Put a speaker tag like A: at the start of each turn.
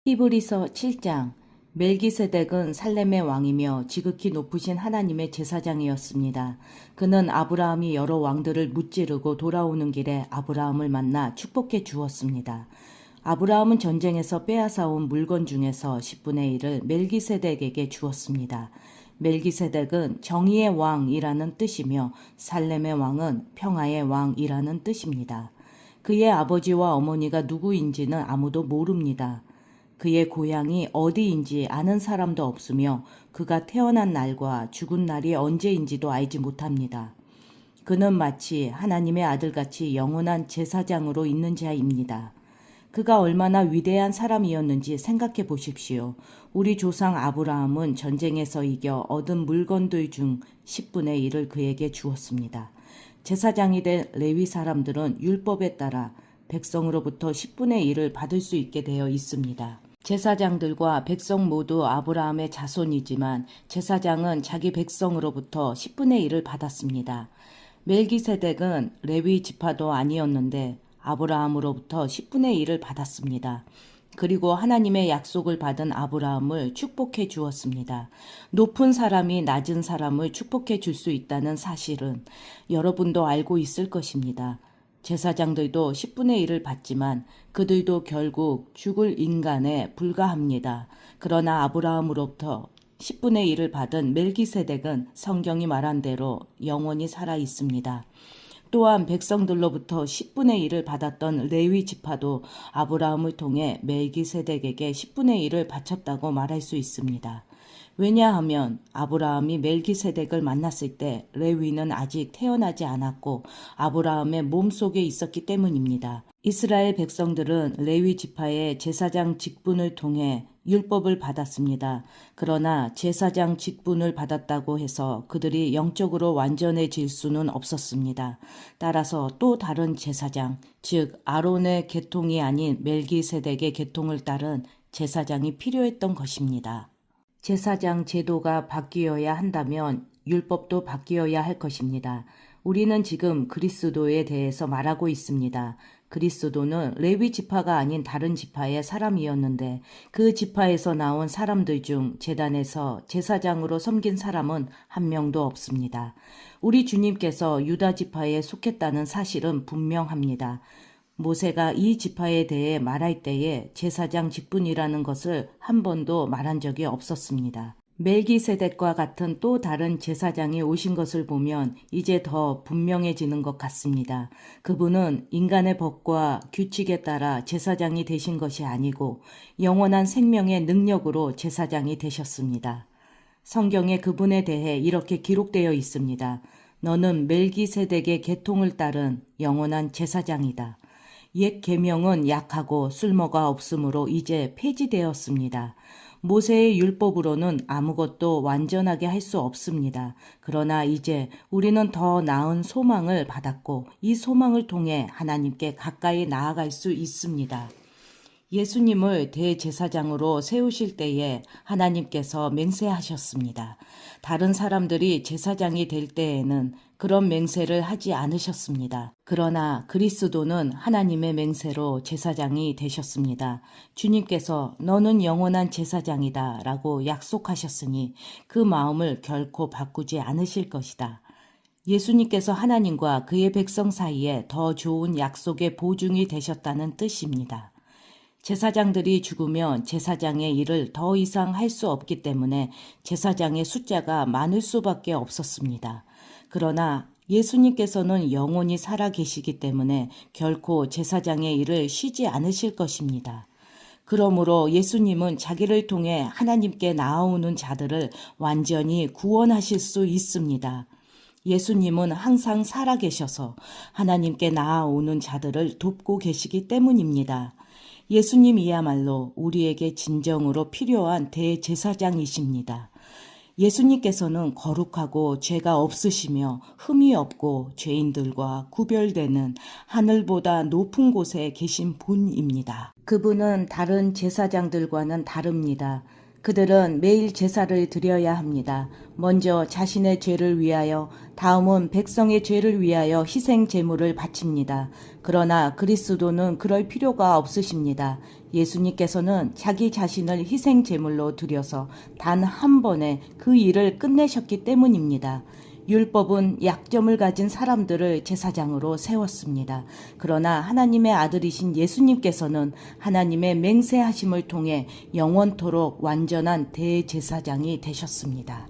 A: 히브리서 7장. 멜기세덱은 살렘의 왕이며 지극히 높으신 하나님의 제사장이었습니다. 그는 아브라함이 여러 왕들을 무찌르고 돌아오는 길에 아브라함을 만나 축복해 주었습니다. 아브라함은 전쟁에서 빼앗아온 물건 중에서 10분의 1을 멜기세덱에게 주었습니다. 멜기세덱은 정의의 왕이라는 뜻이며 살렘의 왕은 평화의 왕이라는 뜻입니다. 그의 아버지와 어머니가 누구인지는 아무도 모릅니다. 그의 고향이 어디인지 아는 사람도 없으며 그가 태어난 날과 죽은 날이 언제인지도 알지 못합니다. 그는 마치 하나님의 아들같이 영원한 제사장으로 있는 자입니다. 그가 얼마나 위대한 사람이었는지 생각해 보십시오. 우리 조상 아브라함은 전쟁에서 이겨 얻은 물건들 중 10분의 1을 그에게 주었습니다. 제사장이 된 레위 사람들은 율법에 따라 백성으로부터 10분의 1을 받을 수 있게 되어 있습니다. 제사장들과 백성 모두 아브라함의 자손이지만 제사장은 자기 백성으로부터 10분의 1을 받았습니다. 멜기세덱은 레위 지파도 아니었는데 아브라함으로부터 10분의 1을 받았습니다. 그리고 하나님의 약속을 받은 아브라함을 축복해 주었습니다. 높은 사람이 낮은 사람을 축복해 줄 수 있다는 사실은 여러분도 알고 있을 것입니다. 제사장들도 10분의 1을 받지만 그들도 결국 죽을 인간에 불과합니다. 그러나 아브라함으로부터 10분의 1을 받은 멜기세덱은 성경이 말한 대로 영원히 살아 있습니다. 또한 백성들로부터 10분의 1을 받았던 레위 지파도 아브라함을 통해 멜기세덱에게 10분의 1을 바쳤다고 말할 수 있습니다. 왜냐하면 아브라함이 멜기세덱을 만났을 때 레위는 아직 태어나지 않았고 아브라함의 몸속에 있었기 때문입니다. 이스라엘 백성들은 레위 지파의 제사장 직분을 통해 율법을 받았습니다. 그러나 제사장 직분을 받았다고 해서 그들이 영적으로 완전해질 수는 없었습니다. 따라서 또 다른 제사장, 즉 아론의 계통이 아닌 멜기세덱의 계통을 따른 제사장이 필요했던 것입니다. 제사장 제도가 바뀌어야 한다면 율법도 바뀌어야 할 것입니다. 우리는 지금 그리스도에 대해서 말하고 있습니다. 그리스도는 레위 지파가 아닌 다른 지파의 사람이었는데 그 지파에서 나온 사람들 중 제단에서 제사장으로 섬긴 사람은 한 명도 없습니다. 우리 주님께서 유다 지파에 속했다는 사실은 분명합니다. 모세가 이 지파에 대해 말할 때에 제사장 직분이라는 것을 한 번도 말한 적이 없었습니다. 멜기세덱과 같은 또 다른 제사장이 오신 것을 보면 이제 더 분명해지는 것 같습니다. 그분은 인간의 법과 규칙에 따라 제사장이 되신 것이 아니고 영원한 생명의 능력으로 제사장이 되셨습니다. 성경에 그분에 대해 이렇게 기록되어 있습니다. 너는 멜기세덱의 계통을 따른 영원한 제사장이다. 옛 계명은 약하고 쓸모가 없으므로 이제 폐지되었습니다. 모세의 율법으로는 아무것도 완전하게 할 수 없습니다. 그러나 이제 우리는 더 나은 소망을 받았고 이 소망을 통해 하나님께 가까이 나아갈 수 있습니다. 예수님을 대제사장으로 세우실 때에 하나님께서 맹세하셨습니다. 다른 사람들이 제사장이 될 때에는 그런 맹세를 하지 않으셨습니다. 그러나 그리스도는 하나님의 맹세로 제사장이 되셨습니다. 주님께서 너는 영원한 제사장이다 라고 약속하셨으니 그 마음을 결코 바꾸지 않으실 것이다. 예수님께서 하나님과 그의 백성 사이에 더 좋은 약속의 보증이 되셨다는 뜻입니다. 제사장들이 죽으면 제사장의 일을 더 이상 할 수 없기 때문에 제사장의 숫자가 많을 수밖에 없었습니다. 그러나 예수님께서는 영원히 살아 계시기 때문에 결코 제사장의 일을 쉬지 않으실 것입니다. 그러므로 예수님은 자기를 통해 하나님께 나아오는 자들을 완전히 구원하실 수 있습니다. 예수님은 항상 살아 계셔서 하나님께 나아오는 자들을 돕고 계시기 때문입니다. 예수님이야말로 우리에게 진정으로 필요한 대제사장이십니다. 예수님께서는 거룩하고 죄가 없으시며 흠이 없고 죄인들과 구별되는 하늘보다 높은 곳에 계신 분입니다. 그분은 다른 제사장들과는 다릅니다. 그들은 매일 제사를 드려야 합니다. 먼저 자신의 죄를 위하여, 다음은 백성의 죄를 위하여 희생 제물을 바칩니다. 그러나 그리스도는 그럴 필요가 없으십니다. 예수님께서는 자기 자신을 희생 제물로 드려서 단 한 번에 그 일을 끝내셨기 때문입니다. 율법은 약점을 가진 사람들을 제사장으로 세웠습니다. 그러나 하나님의 아들이신 예수님께서는 하나님의 맹세하심을 통해 영원토록 완전한 대제사장이 되셨습니다.